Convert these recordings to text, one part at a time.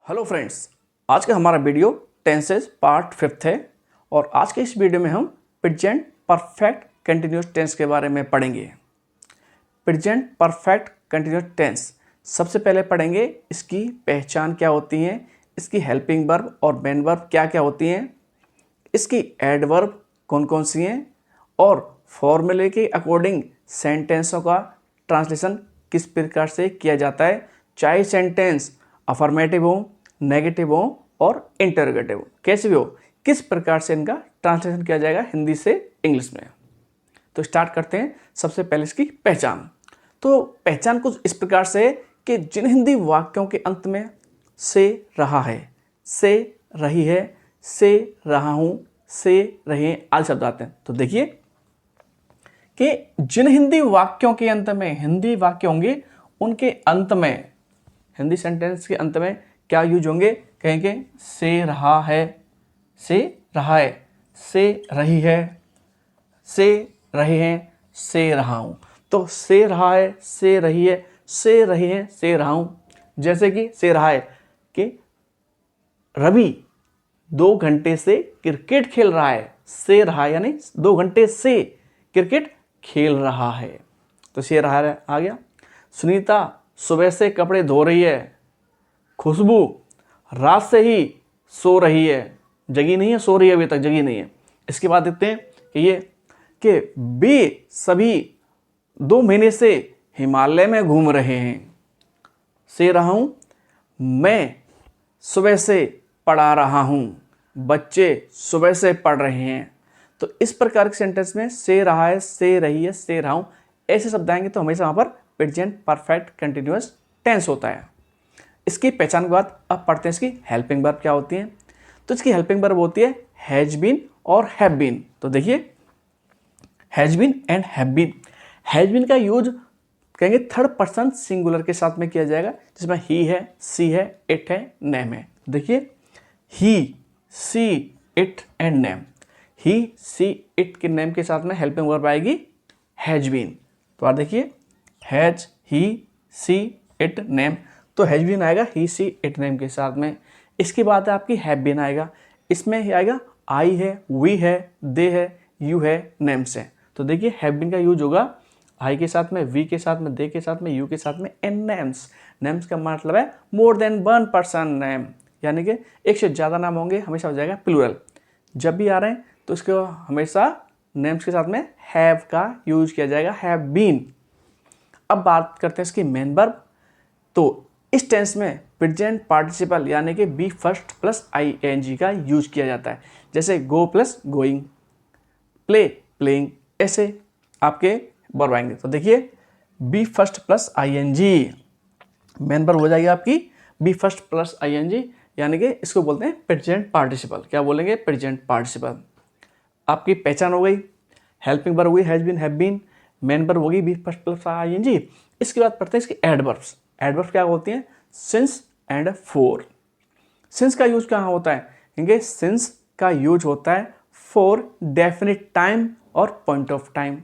Hello friends, आज का हमारा वीडियो टेंसेज पार्ट 5 है और आज के इस वीडियो में हम प्रेजेंट परफेक्ट कंटिन्यूअस टेंस के बारे में पढ़ेंगे। प्रेजेंट परफेक्ट कंटिन्यूअस टेंस सबसे पहले पढ़ेंगे इसकी पहचान क्या होती है, इसकी हेल्पिंग वर्ब और मेन वर्ब क्या क्या होती हैं, इसकी एडवर्ब कौन कौन सी हैं और फॉर्मूले के अकॉर्डिंग सेंटेंसों का ट्रांसलेशन किस प्रकार से किया जाता है, चाहे सेंटेंस अफर्मेटिव हो, नेगेटिव हो और इंटरोगेटिव हो, कैसे भी हो, किस प्रकार से इनका ट्रांसलेशन किया जाएगा हिंदी से इंग्लिश में। तो स्टार्ट करते हैं। सबसे पहले इसकी पहचान। तो पहचान कुछ इस प्रकार से है कि जिन हिंदी वाक्यों के अंत में से रहा है, से रही है, से रहा हूं, से रहे आदि शब्द आते हैं। तो देखिए कि जिन हिंदी वाक्यों के अंत में हिंदी वाक्य होंगे, उनके अंत में हिंदी सेंटेंस के अंत में क्या यूज होंगे, कहेंगे से रहा है, से रहा है, से रही है, से रहे हैं, से रहा हूं। तो से रहा है, से रही है, से रहे हैं, से रहा हूं। जैसे कि से रहा है कि रवि 2 घंटे से क्रिकेट खेल रहा है, से रहा है यानी 2 घंटे से क्रिकेट खेल रहा है, तो से रहा है आ गया। सुनीता सुबह से कपड़े धो रही है, खुशबू रात से ही सो रही है, जगी नहीं है, सो रही है, अभी तक जगी नहीं है। इसके बाद देखते हैं कि ये कि वे सभी 2 महीने से हिमालय में घूम रहे हैं, से रहा हूं, मैं सुबह से पढ़ा रहा हूं, बच्चे सुबह से पढ़ रहे हैं। तो इस प्रकार के सेंटेंस में से रहा है, से रही है, से रहा हूं ऐसे शब्द आएंगे तो हमेशा वहां पर प्रेजेंट परफेक्ट कंटिन्यूअस टेंस होता है। इसकी पहचान के बाद अब पढ़ते हैं इसकी हेल्पिंग वर्ब क्या होती है। तो इसकी हेल्पिंग वर्ब होती है हैज बीन और हैव बीन। तो देखिए has been and have been. Has been का यूज कहेंगे थर्ड पर्सन सिंगुलर के साथ में किया जाएगा, जिसमें ही है, सी है, इट है, नेम है। देखिए he, she, it and name. He, she, it के नेम के साथ में हेल्पिंग वर्ब आएगी हैज बीन। तो आप देखिए has, he, she, it, name. तो हैज बीन आएगा ही, सी, इट, नेम के साथ में। इसके बाद है आपकी हैव बीन आएगा, इसमें ही आएगा आई है, वी है, दे है, यू है, नेम्स है। तो देखिए हैव बीन का यूज होगा आई के साथ में, वी के साथ में, दे के साथ में, यू के साथ में एंड नेम्स। नेम्स का मतलब है मोर देन 1 पर्सन नेम, यानी कि एक से ज़्यादा नाम होंगे, हमेशा हो जाएगा प्लूरल। जब भी आ रहे हैं तो इसको हमेशा नेम्स के साथ में हैव का यूज किया जाएगा, हैव बीन। अब बात करते हैं इसकी मेन वर्ब। तो इस टेंस में प्रेजेंट पार्टिसिपल यानी कि बी फर्स्ट प्लस ing का यूज किया जाता है, जैसे go plus going, play playing, ऐसे आपके वर्ब आएंगे। तो देखिए be first plus ing main verb हो जाएगी आपकी बी फर्स्ट प्लस ing, यानी कि इसको बोलते हैं प्रेजेंट पार्टिसिपल। क्या बोलेंगे, प्रेजेंट पार्टिसिपल। आपकी पहचान हो गई, हेल्पिंग वर्ब हुई has been, have been, main verb होगी बी फर्स्ट प्लस ing। इसके बाद पढ़ते हैं इसकी एडवर्ब्स। एडवर्ब्स क्या होती हैं, सिंस एंड फॉर। सिंस का यूज कहाँ होता है, क्योंकि सिंस का यूज होता है फॉर डेफिनिट टाइम और पॉइंट ऑफ टाइम।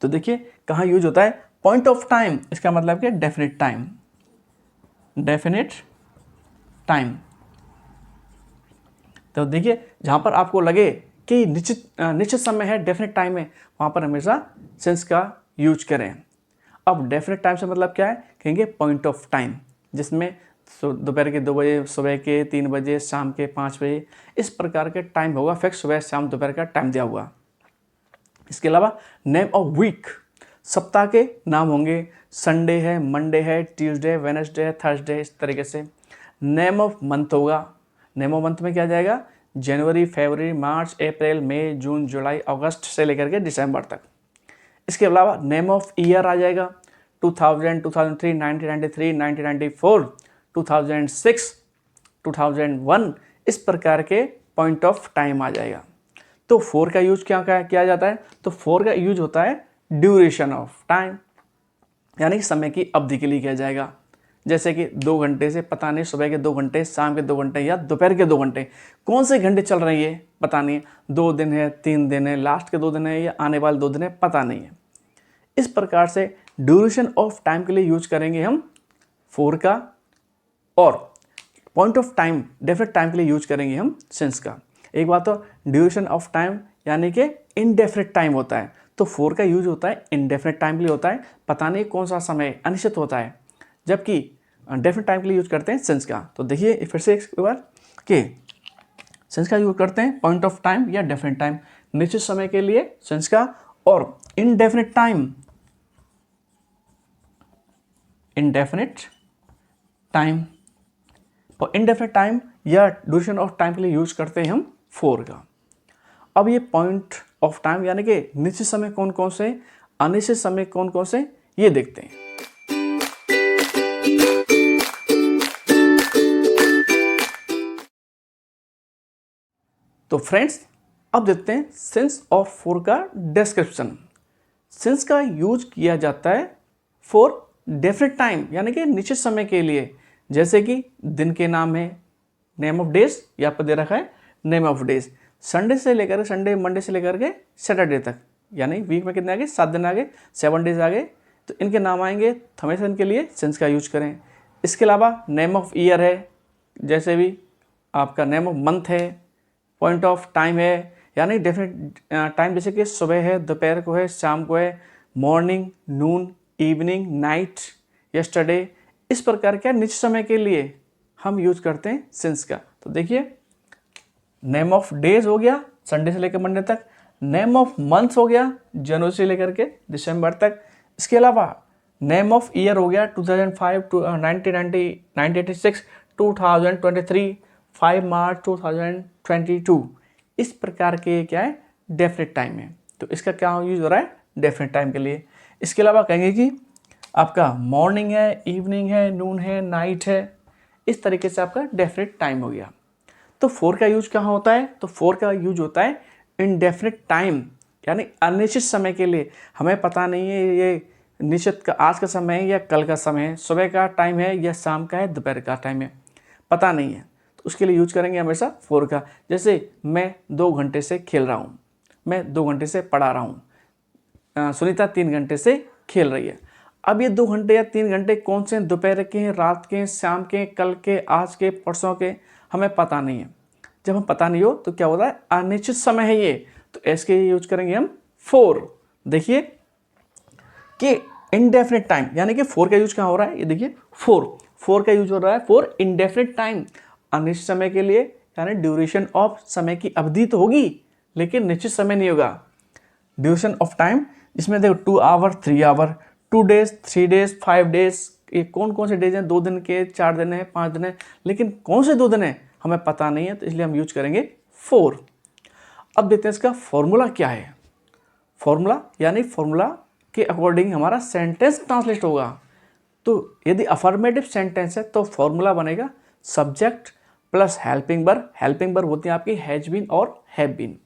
तो देखिए कहाँ यूज होता है, पॉइंट ऑफ टाइम, इसका मतलब क्या, डेफिनिट टाइम, डेफिनिट टाइम। तो देखिए जहाँ पर आपको लगे कि निश्चित समय है, डेफिनेट टाइम है, वहाँ पर हमेशा सिंस का यूज करें। अब डेफिनेट टाइम से मतलब क्या है, कहेंगे पॉइंट ऑफ टाइम, जिसमें दोपहर के 2 बजे, सुबह के 3 बजे, शाम के 5 बजे, इस प्रकार के टाइम होगा फिक्स, सुबह शाम दोपहर का टाइम दिया हुआ। इसके अलावा नेम ऑफ वीक, सप्ताह के नाम होंगे, संडे है, मंडे है, ट्यूसडे, वेडनेसडे है, थर्सडे, इस तरीके से। नेम ऑफ मंथ होगा, नेम ऑफ मंथ में क्या जाएगा, जनवरी, फरवरी, मार्च, अप्रैल, मई, जून, जुलाई, अगस्त से लेकर के दिसंबर तक। इसके अलावा नेम ऑफ ईयर आ जाएगा 2000, 2003, 1993, 1994, 2006, 2001, इस प्रकार के पॉइंट ऑफ टाइम आ जाएगा। तो फॉर का यूज क्या किया जाता है, तो फॉर का यूज होता है ड्यूरेशन ऑफ टाइम, यानी कि समय की अवधि के लिए किया जाएगा। जैसे कि 2 घंटे से पता नहीं, सुबह के 2 घंटे, शाम के 2 घंटे या दोपहर के 2 घंटे, कौन से घंटे चल रहे हैं ये पता नहीं है, 2 दिन है, 3 दिन है, लास्ट के 2 दिन है या आने वाले 2 दिन है, पता नहीं है। इस प्रकार से ड्यूरेशन ऑफ टाइम के लिए यूज करेंगे हम फॉर का। और point of time, definite time के लिए यूज करेंगे हम सिंस का। एक बात तो ड्यूरेशन ऑफ टाइम यानी कि इनडेफिनेट टाइम होता है, तो फॉर का यूज होता है इनडेफिनेट टाइम के लिए होता है, पता नहीं कौन सा समय, अनिश्चित होता है, जबकि डेफिनेट टाइम के लिए यूज करते हैं सिंस का। तो देखिए फिर से एक बार कि सिंस का यूज करते हैं पॉइंट ऑफ टाइम या डेफिनेट टाइम, निश्चित समय के लिए सिंस का, और इनडेफिनेट टाइम, इनडेफिनेट टाइम, और इनडेफिनेट टाइम या ड्यूरेशन ऑफ टाइम के लिए यूज करते हैं हम फॉर का। अब ये पॉइंट ऑफ टाइम यानी कि निश्चित समय कौन कौन से, अनिश्चित समय कौन कौन से, ये देखते हैं। तो फ्रेंड्स अब देखते हैं सिंस और फॉर का डिस्क्रिप्शन। सिंस का यूज किया जाता है फॉर डेफिनेट टाइम यानी कि निश्चित समय के लिए, जैसे कि दिन के नाम है, नेम ऑफ डेज, या पर दे रखा है नेम ऑफ डेज, संडे से लेकर संडे, मंडे से लेकर के सैटरडे तक, यानी वीक में कितने आ गए, 7 दिन आ गए, 7 डेज आ गए, तो इनके नाम आएंगे, हमेशा इनके लिए सिंस का यूज करें। इसके अलावा नेम ऑफ ईयर है, जैसे भी आपका नेम ऑफ मंथ है, पॉइंट ऑफ टाइम है यानी डेफिनेट टाइम, जैसे कि सुबह है, दोपहर को है, शाम को है, मॉर्निंग, नून, इवनिंग, नाइट, यस्टरडे, इस प्रकार के निश्चित समय के लिए हम यूज करते हैं सिंस का। तो देखिए नेम ऑफ डेज हो गया संडे से लेकर मंडे तक, नेम ऑफ मंथ्स हो गया जनवरी से लेकर के दिसंबर तक, इसके अलावा नेम ऑफ ईयर हो गया 2005 टू 1986, 2023, 5 मार्च 2022, इस प्रकार के क्या है डेफिनेट टाइम है, तो इसका क्या यूज हो रहा है डेफिनेट टाइम के लिए। इसके अलावा कहेंगे कि आपका मॉर्निंग है, इवनिंग है, नून है, नाइट है, इस तरीके से आपका डेफिनेट टाइम हो गया। तो फॉर का यूज कहाँ होता है, तो फॉर का यूज होता है इनडेफिनेट टाइम यानी अनिश्चित समय के लिए, हमें पता नहीं है ये निश्चित का आज का समय है या कल का समय है, सुबह का टाइम है या शाम का है, दोपहर का टाइम है, पता नहीं है, तो उसके लिए यूज करेंगे हमेशा फॉर का। जैसे मैं 2 घंटे से खेल रहा हूँ, मैं 2 घंटे से पढ़ा रहा हूँ, सुनीता 3 घंटे से खेल रही है। अब ये 2 घंटे या 3 घंटे कौन से हैं, दोपहर के हैं, रात के हैं, शाम के, कल के, आज के, परसों के, हमें पता नहीं है। जब हम पता नहीं हो तो क्या होता है, अनिश्चित समय है ये, तो इसके यूज करेंगे हम फॉर। देखिए कि इनडेफिनेट टाइम यानी कि फॉर का यूज कहाँ हो रहा है, ये देखिए फॉर का यूज हो रहा है फॉर इनडेफिनेट टाइम, अनिश्चित समय के लिए, यानी ड्यूरेशन ऑफ समय की अवधि तो होगी लेकिन निश्चित समय नहीं होगा। ड्यूरेशन ऑफ टाइम इसमें देखो 2 hour, 3 hour, 2 days, 3 days, 5 days, ये कौन कौन से डेज हैं, 2 दिन के, 4 दिन है, 5 दिन है, लेकिन कौन से 2 दिन है हमें पता नहीं है, तो इसलिए हम यूज करेंगे फॉर। अब देखते हैं इसका फॉर्मूला क्या है। फॉर्मूला यानी फॉर्मूला के अकॉर्डिंग हमारा सेंटेंस ट्रांसलेट होगा। तो यदि अफर्मेटिव सेंटेंस है तो फॉर्मूला बनेगा subject plus helping verb, helping verb होती है आपकी हैज बीन और हैव बीन।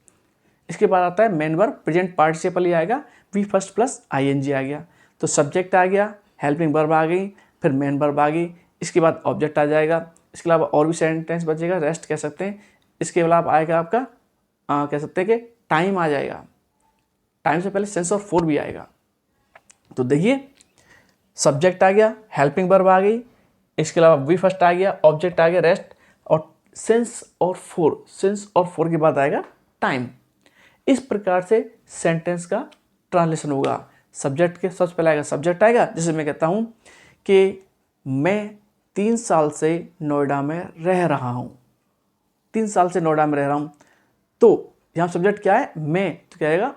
इसके बाद आता है मेन वर्ब, प्रेजेंट पार्टिसिपल ही आएगा, वी फर्स्ट प्लस आईएनजी आ गया, तो सब्जेक्ट आ गया, हेल्पिंग वर्ब आ गई, फिर मेन वर्ब आ गई, इसके बाद ऑब्जेक्ट आ जाएगा। इसके अलावा और भी सेंटेंस बचेगा, रेस्ट कह सकते हैं। इसके अलावा आएगा आपका कह सकते हैं कि टाइम आ जाएगा, टाइम से पहले सेंस और फॉर भी आएगा। तो देखिए सब्जेक्ट आ गया, हेल्पिंग वर्ब आ गई, इसके अलावा वी फर्स्ट आ गया, ऑब्जेक्ट आ गया, रेस्ट, और सेंस और फॉर के बाद आएगा टाइम। इस प्रकार से सेंटेंस का ट्रांसलेशन होगा। सब्जेक्ट के सबसे पहले आएगा, सब्जेक्ट आएगा, जैसे मैं कहता हूँ कि मैं 3 साल से नोएडा में रह रहा हूँ, 3 साल से नोएडा में रह रहा हूँ, तो यहाँ सब्जेक्ट क्या है, मैं, तो क्या आएगा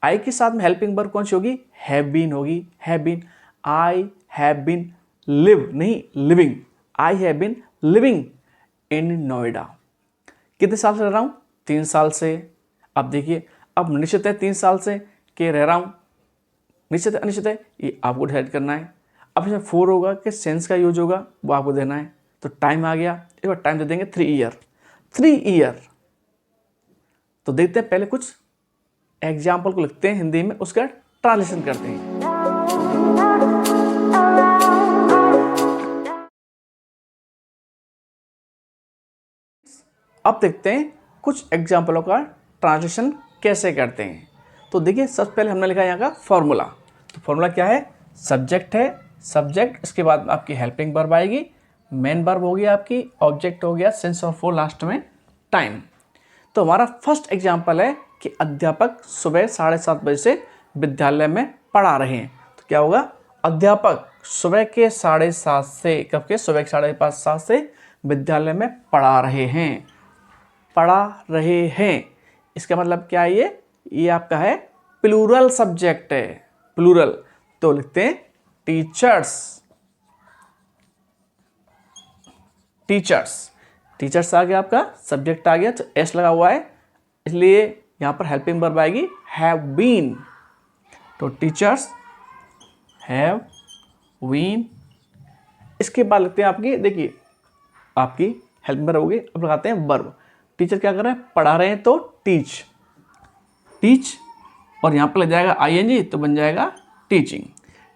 आई के साथ में हेल्पिंग वर्ब कौन सी होगी, हैव बीन होगी, have been, I have been live, नहीं living, I have been living in Noida. कितने साल से रह रहा हूँ, 3 साल से। अब देखिए अब निश्चित है 3 साल से के रह रहा हूँ, निश्चित है अनिश्चित है, ये आपको डिसाइड करना है। अब इसमें फॉर होगा कि सेंस का यूज होगा, वो आपको देना है। तो टाइम आ गया, एक बार टाइम दे देंगे 3 ईयर। तो देखते हैं, पहले कुछ एग्जाम्पल को लिखते हैं हिंदी में, उसका ट्रांसलेशन करते हैं। अब देखते हैं कुछ एग्जाम्पलों का ट्रांसलेशन कैसे करते हैं। तो देखिए सबसे पहले हमने लिखा यहाँ का फॉर्मूला। तो फॉर्मूला क्या है, सब्जेक्ट है, सब्जेक्ट, इसके बाद आपकी हेल्पिंग वर्ब आएगी, मेन वर्ब हो गया आपकी, ऑब्जेक्ट हो गया सिंस और फॉर, लास्ट में टाइम। तो हमारा फर्स्ट एग्जाम्पल है कि अध्यापक सुबह 7:30 बजे से विद्यालय में पढ़ा रहे हैं। तो क्या होगा, अध्यापक सुबह के 7:30 से, कब के, सुबह के 7:30 से विद्यालय में पढ़ा रहे हैं। पढ़ा रहे हैं, इसका मतलब क्या है, ये आपका है प्लूरल सब्जेक्ट है, प्लूरल। तो लिखते हैं टीचर्स, टीचर्स, टीचर्स आ गया आपका, सब्जेक्ट आ गया, तो एस लगा हुआ है, इसलिए यहां पर हेल्पिंग वर्ब आएगी हैव बीन। तो टीचर्स हैव बीन। इसके बाद लिखते हैं आपकी, देखिए आपकी हेल्पिंग वर्ब होगी, अब लगाते हैं वर्ब। टीचर क्या कर रहे हैं, पढ़ा रहे हैं, तो टीच, टीच, और यहां पर लग जाएगा आईएनजी, तो बन जाएगा teaching.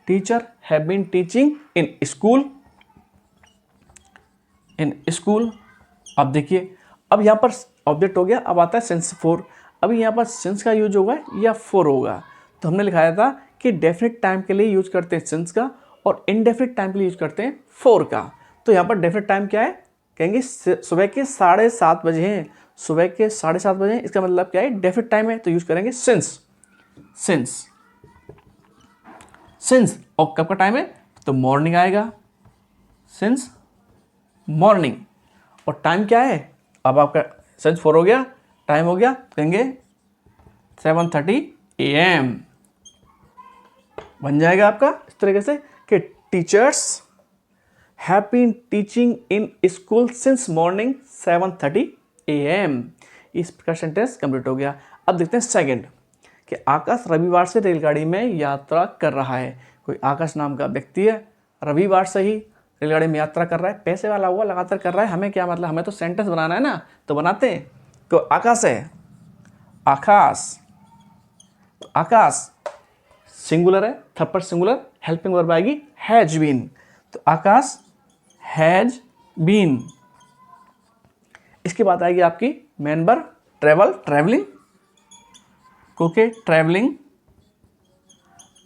Teacher have been teaching in school, in school. अब देखिए, अब यहाँ पर ऑब्जेक्ट हो गया, अब आता है सिंस फॉर। अभी यहाँ पर सिंस का यूज होगा या फॉर होगा, तो हमने लिखाया था कि डेफिनेट टाइम के लिए यूज करते हैं सिंस का, और इनडेफिनेट टाइम के लिए यूज करते हैं फॉर का। तो यहाँ पर डेफिनेट टाइम क्या है, कहेंगे सुबह के 7:30 बजे हैं, सुबह के 7:30 बजे हैं, इसका मतलब क्या है, डेफिनेट टाइम है, तो यूज करेंगे सिंस, सिंस, सिंस। और कब का टाइम है, तो मॉर्निंग आएगा, सिंस मॉर्निंग। और टाइम क्या है, अब आपका सिंस 4 हो गया, टाइम हो गया, कहेंगे 7:30 AM बन जाएगा आपका इस तरीके से कि teachers have been teaching in school since morning 7:30 AM। इस प्रकार सेंटेंस कंप्लीट हो गया। अब देखते हैं सेकंड, कि आकाश रविवार से रेलगाड़ी में यात्रा कर रहा है। कोई आकाश नाम का व्यक्ति है, रविवार से ही रेलगाड़ी में यात्रा कर रहा है, पैसे वाला हुआ, लगातार कर रहा है, हमें क्या मतलब, हमें तो सेंटेंस बनाना है ना, तो बनाते हैं। तो आकाश है, आकाश, आकाश सिंगुलर है, third person singular, helping verb आएगी हैज बीन। तो आकाश हैज बीन। इसके बाद आएगी आपकी main verb travel, travelling, okay, travelling.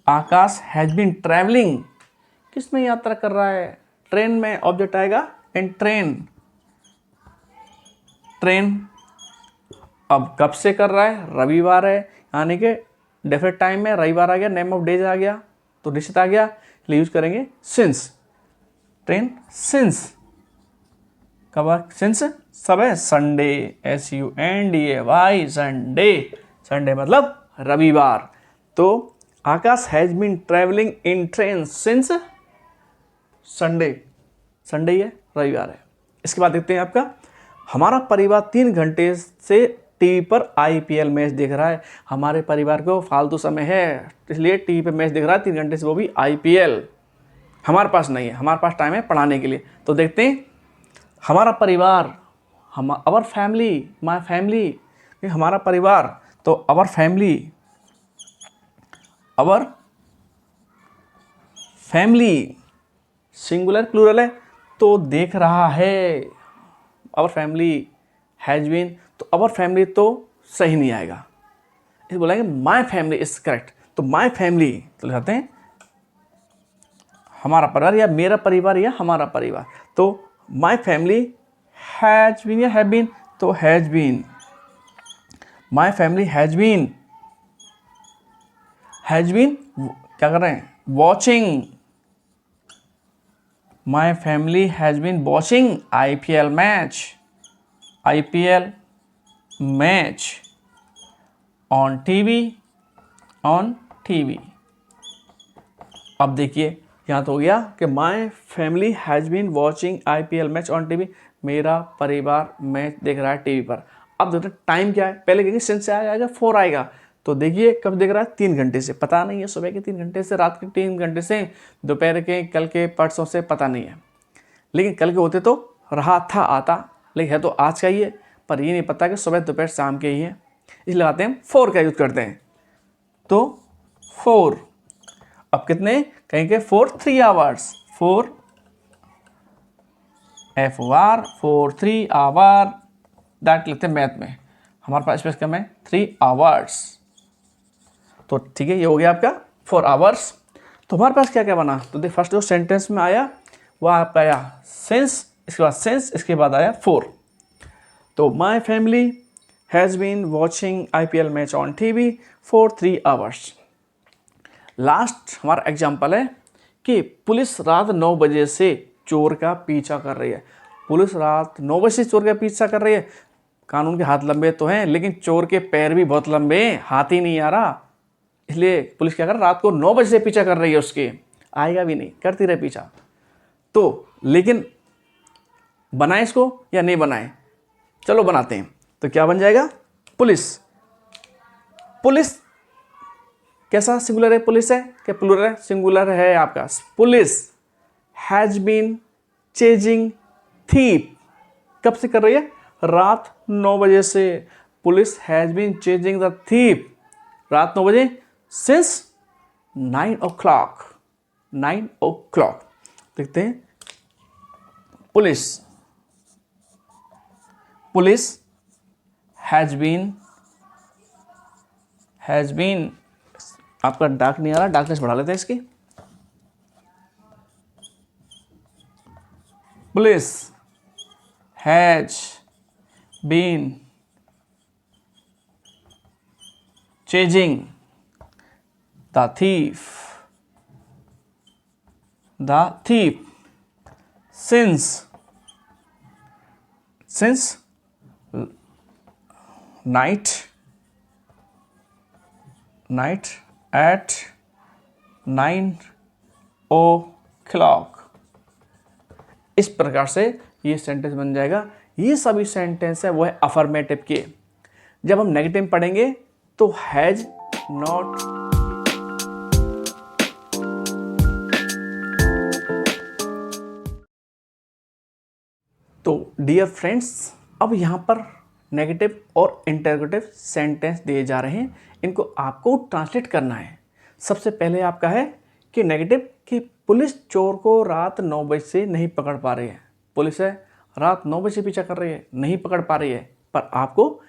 Akash has been travelling, किस में यात्रा कर रहा है, ट्रेन में, ऑब्जेक्ट आएगा इन ट्रेन, ट्रेन। अब कब से कर रहा है, रविवार है, यानी कि डेफिनेट टाइम में रविवार आ गया, नेम ऑफ डेज आ गया, तो निश्चित आ गया, इसलिए यूज करेंगे सिंस, ट्रेन सिंस। कब, सिंस सब है, संडे, SUNDAY, संडे, संडे मतलब रविवार। तो Akash has been travelling in train since Sunday, Sunday ही है, रविवार है। इसके बाद देखते हैं आपका, हमारा परिवार 3 घंटे से टीवी पर IPL मैच देख रहा है। हमारे परिवार को फालतू समय है, इसलिए टीवी पे मैच देख रहा है 3 घंटे से, वो भी IPL। हमारे पास नहीं है, हमारे पास टाइम है पढ़ाने के लिए। तो देखते हैं, हमारा परिवार, हम, अवर फैमिली, माय फैमिली, हमारा परिवार, तो our family, our family singular plural है, तो देख रहा है, अवर फैमिली हैज बीन, तो अवर फैमिली तो सही नहीं आएगा, इसे बोलेंगे माय फैमिली इज करेक्ट। तो माय फैमिली तो लिखते हैं हमारा परिवार, या मेरा परिवार, या हमारा परिवार। तो माय फैमिली हैज बीन या हैव बीन, तो has been, my family has been, has been क्या कर रहे हैं, watching, my family has been watching IPL match, IPL match on TV, on TV. अब देखिए, यहाँ तो हो गया कि my family has been watching IPL match on TV, मेरा परिवार मैच देख रहा है टीवी पर। अब देखते हैं टाइम क्या है, पहले कहेंगे सिंस से आएगा, 4 आएगा, तो देखिए कब देख रहा है, 3 घंटे से, पता नहीं है सुबह के 3 घंटे से, रात के 3 घंटे से, दोपहर के, कल के, परसों से, पता नहीं है। लेकिन कल के होते तो रहा था आता, लेकिन है तो आज का ही है, पर ये नहीं पता कि सुबह दोपहर शाम के ही है, इसलिए लगाते हैं 4 का यूज करते हैं। तो 4, अब कितने कहेंगे, 4 3 आवर्स, 4 FOR 4 3 आवर, दैट लिखते हैं मैथ में, हमारे पास स्पेस कम है 3 आवर्स। तो ठीक है, ये हो गया आपका 4 आवर्स। तो हमारे पास क्या क्या बना, तो देख फर्स्ट जो सेंटेंस में आया वह आपका आया सिंस, इसके बाद सिंस, इसके बाद आया फॉर। तो my family has been watching IPL match on TV for 3 hours. Last हमारा एग्जाम्पल है कि पुलिस रात 9 बजे से चोर का पीछा कर रही है। पुलिस रात 9 बजे से चोर का पीछा कर रही है। कानून के हाथ लंबे तो हैं, लेकिन चोर के पैर भी बहुत लंबे हैं, हाथ ही नहीं आ रहा। इसलिए पुलिस क्या कर रहा है, रात को 9 बजे से पीछा कर रही है उसके, आएगा भी नहीं, करती रहे पीछा। तो लेकिन बनाए इसको या नहीं बनाए, चलो बनाते हैं। तो क्या बन जाएगा, पुलिस। पुलिस कैसा सिंगुलर है, पुलिस है क्या प्लूरल है, सिंगुलर है आपका। Police has been chasing thief, कब से कर रही है, रात 9 बजे से। Police has been chasing the thief, रात 9 बजे, सिंस 9 o'clock, 9 o'clock। देखते हैं, पुलिस, पुलिस हैज बीन, आपका डार्क नहीं आ रहा, डार्कनेस बढ़ा लेते हैं इसकी। Police has been chasing the thief since night at 9 o'clock। इस प्रकार से ये सेंटेंस बन जाएगा। ये सभी सेंटेंस है वो है अफर्मेटिव के। जब हम नेगेटिव पढ़ेंगे तो हैज नॉट, तो डियर फ्रेंड्स, अब यहाँ पर नेगेटिव और इंटरोगेटिव सेंटेंस दिए जा रहे हैं, इनको आपको ट्रांसलेट करना है। सबसे पहले आपका है कि नेगेटिव कि पुलिस चोर को रात 9 बजे से नहीं पकड़ पा रही है। पुलिस है रात 9 बजे से पीछा कर रही है, नहीं पकड़ पा रही है, पर आपको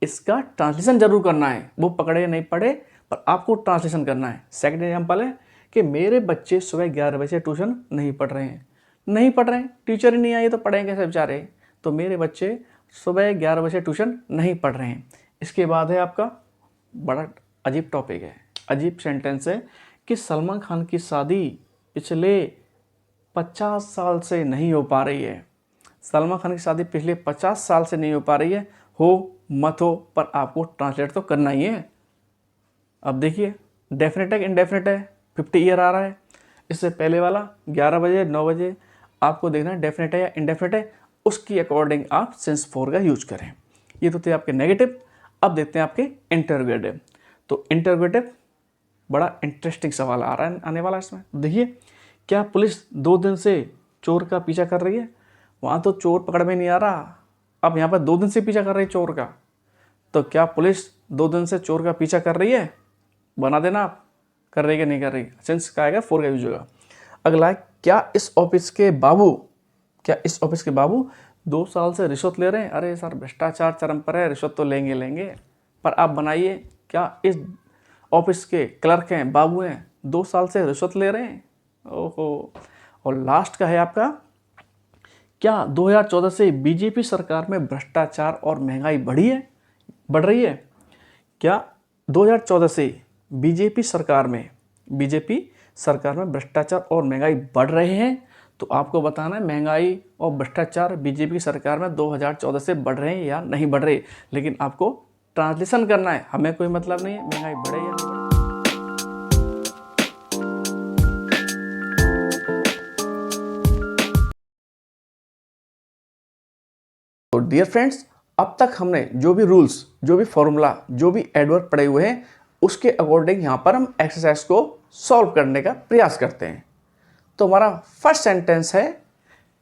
इसका ट्रांसलेशन जरूर करना है। वो पकड़े या नहीं पड़े, पर आपको ट्रांसलेशन करना है। सेकंड एग्जाम्पल है कि मेरे बच्चे सुबह 11 बजे से ट्यूशन नहीं पढ़ रहे हैं। नहीं पढ़ रहे हैं, टीचर ही नहीं आई तो पढ़ेंगे कैसे बेचारे। तो मेरे बच्चे सुबह 11 बजे ट्यूशन नहीं पढ़ रहे हैं। इसके बाद है आपका बड़ा अजीब टॉपिक है, अजीब सेंटेंस है कि सलमान खान की शादी पिछले 50 साल से नहीं हो पा रही है। सलमान खान की शादी पिछले 50 साल से नहीं हो पा रही है। हो मत हो, पर आपको ट्रांसलेट तो करना ही है। अब देखिए, डेफिनेट है इनडेफिनेट है, 50 ईयर आ रहा है। इससे पहले वाला 11 बजे 9 बजे आपको देखना है डेफिनेट है या इनडेफिनेट है, उसकी अकॉर्डिंग आप सेंस फॉर का यूज करें। ये तो थे आपके नेगेटिव। अब देखते हैं आपके इंटरोगेटिव। तो इंटरोगेटिव बड़ा इंटरेस्टिंग सवाल आ रहा है आने वाला इसमें। देखिए, क्या पुलिस 2 दिन से चोर का पीछा कर रही है? वहाँ तो चोर पकड़ में नहीं आ रहा, अब यहाँ पर 2 दिन से पीछा कर रही है चोर का। तो क्या पुलिस 2 दिन से चोर का पीछा कर रही है? बना देना आप, कर रही है कि नहीं कर रही। सेंस का आएगा, फॉर का यूज होगा। अगला है, क्या इस ऑफिस के बाबू 2 साल से रिश्वत ले रहे हैं? अरे सर, भ्रष्टाचार चरम पर है, रिश्वत तो लेंगे, पर आप बनाइए, क्या इस ऑफिस के क्लर्क हैं, बाबू हैं, 2 साल से रिश्वत ले रहे हैं? ओहो। और लास्ट का है आपका, क्या 2014 से बीजेपी सरकार में भ्रष्टाचार और महंगाई बढ़ रही है? क्या 2014 से बीजेपी सरकार में भ्रष्टाचार और महंगाई बढ़ रहे हैं? तो आपको बताना है महंगाई और भ्रष्टाचार बीजेपी सरकार में 2014 से बढ़ रहे हैं या नहीं बढ़ रहे। लेकिन आपको ट्रांसलेशन करना है, हमें कोई मतलब नहीं है महंगाई बढ़े या नहीं बढ़े। तो डियर फ्रेंड्स, अब तक हमने जो भी रूल्स, जो भी फॉर्मूला, जो भी एडवर्ब पढ़े हुए हैं, उसके अकॉर्डिंग यहाँ पर हम एक्सरसाइज को सॉल्व करने का प्रयास करते हैं। तो हमारा फर्स्ट सेंटेंस है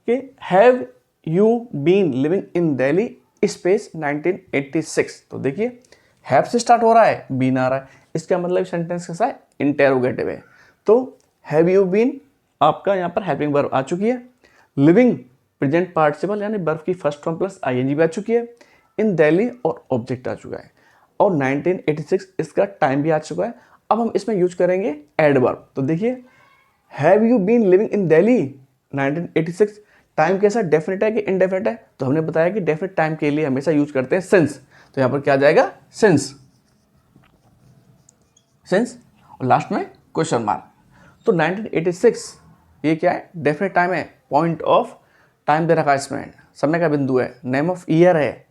कि have you been living in Delhi space 1986। तो देखिए, हैव से स्टार्ट हो रहा है, बीन आ रहा है, इसका मतलब सेंटेंस कैसा है, इंटेरोगेटिव है। तो हैव यू बीन आपका यहाँ पर हेल्पिंग वर्ब आ चुकी है। लिविंग प्रेजेंट पार्टिसिपल यानी वर्ब की फर्स्ट फॉर्म प्लस आईएनजी भी आ चुकी है। इन दिल्ली और ऑब्जेक्ट आ चुका है, और 1986 इसका टाइम भी आ चुका है। अब हम इसमें यूज करेंगे एडवर्ब। तो देखिए, have you been living in Delhi 1986 time कैसा, डेफिनेट है कि इनडेफिनेट है? तो हमने बताया कि डेफिनेट टाइम के लिए हमेशा यूज करते हैं सिंस, तो यहाँ पर क्या आ जाएगा, सिंस, सिंस, और लास्ट में क्वेश्चन मार्क। तो 1986 ये क्या है, डेफिनेट टाइम है, पॉइंट ऑफ टाइम दे रखा है इसमें, समय का बिंदु है, नेम ऑफ ईयर है,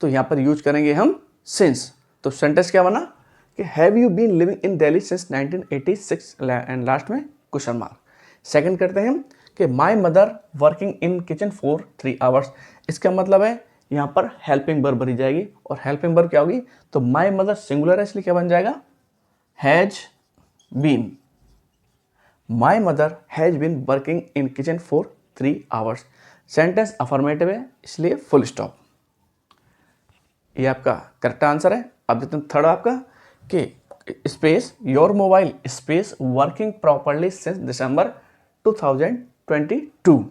तो यहाँ पर यूज करेंगे हम सिंस। तो सेंटेंस क्या बना कि have you been living in Delhi since 1986 and last में क्वेश्चन मार्क। सेकंड करते हैं हम कि my mother working in kitchen for 3 hours. इसका मतलब है यहाँ पर हेल्पिंग वर्ब भरी जाएगी, और हेल्पिंग वर्ब क्या होगी, तो माई मदर सिंगुलर है इसलिए क्या बन जाएगा, has been, my mother has been working in kitchen for 3 hours. Sentence affirmative है इसलिए फुल स्टॉप। ये आपका करेक्ट आंसर है। अब देखते हैं थर्ड आपका कि space your mobile space working properly since December 2022।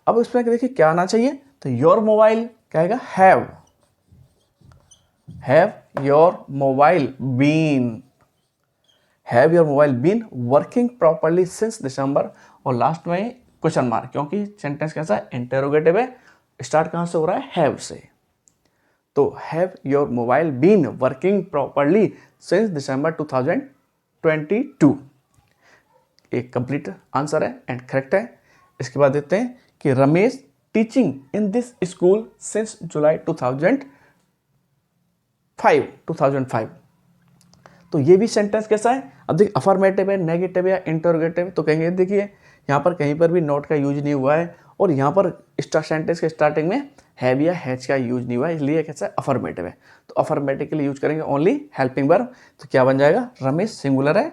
अब इसमें देखिए क्या आना चाहिए, तो योर मोबाइल क्या आएगा, have your mobile been, have your mobile been working properly since December, और लास्ट में क्वेश्चन मार्क, क्योंकि सेंटेंस कैसा है, इंटेरोगेटिव है, स्टार्ट कहाँ से हो रहा है, हैव से। तो have your mobile been working properly since December 2022। एक कंप्लीट आंसर है एंड करेक्ट है। इसके बाद देखते हैं कि Ramesh teaching in this school since July 2005। तो ये भी सेंटेंस कैसा है, अब देखिए अफर्मेटिव है, नेगेटिव या इंटरोगेटिव, तो कहेंगे देखिए यहाँ पर कहीं पर भी नॉट का यूज नहीं हुआ है, और यहाँ पर सेंटेंस के स्टार्टिंग में हैव या हैज का यूज नहीं हुआ है, इसलिए कैसा है, अफर्मेटिव है। तो अफर्मेटिव के लिए यूज करेंगे ओनली हेल्पिंग वर्ब, तो क्या बन जाएगा, रमेश सिंगुलर है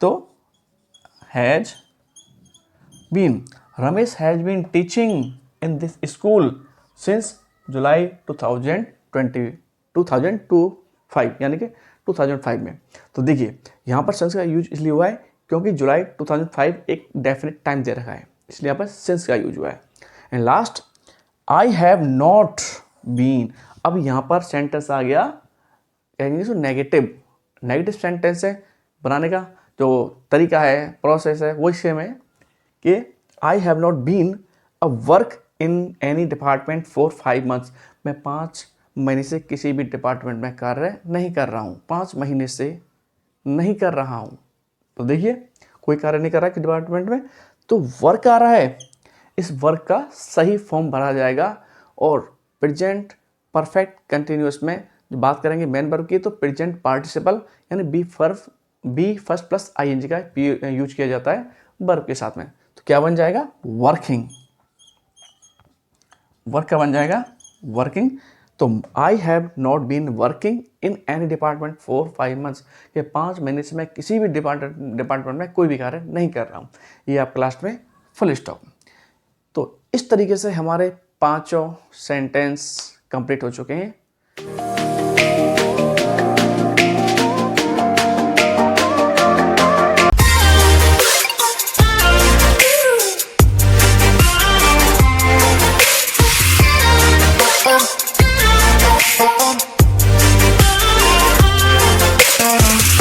तो has been, Ramesh has been teaching in this school since July 2005 यानी कि 2005 में। तो देखिए यहाँ पर सिंस का यूज इसलिए हुआ है क्योंकि जुलाई 2005 एक डेफिनेट टाइम दे रखा है, इसलिए यहाँ पर सिंस का यूज हुआ है। And last I have not been, अब यहाँ पर सेंटेंस आ गया कहेंगे सो नेगेटिव सेंटेंस है बनाने का जो तरीका है, प्रोसेस है, वो सेम है कि I have not been a work in any department for 5 months, मैं 5 महीने से किसी भी डिपार्टमेंट में कार्य नहीं कर रहा हूँ, 5 महीने से नहीं कर रहा हूँ। तो देखिए कोई कार्य नहीं कर रहा है कि डिपार्टमेंट में, तो वर्क आ रहा है, इस वर्क का सही फॉर्म भरा जाएगा, और प्रेजेंट परफेक्ट कंटिन्यूअस में जो बात करेंगे मेन वर्ब की, तो प्रेजेंट पार्टिसिपल यानी बी फर्स्ट प्लस आईएनजी का यूज किया जाता है वर्ब के साथ में। तो क्या बन जाएगा, वर्किंग, वर्क का बन जाएगा वर्किंग। तो I have not been working in any department for 5 months, कि 5 महीने से मैं किसी भी डिपार्टमेंट में कोई भी कार्य नहीं कर रहा हूँ। ये आपके लास्ट में फुल स्टॉप। तो इस तरीके से हमारे 5 सेंटेंस कंप्लीट हो चुके हैं।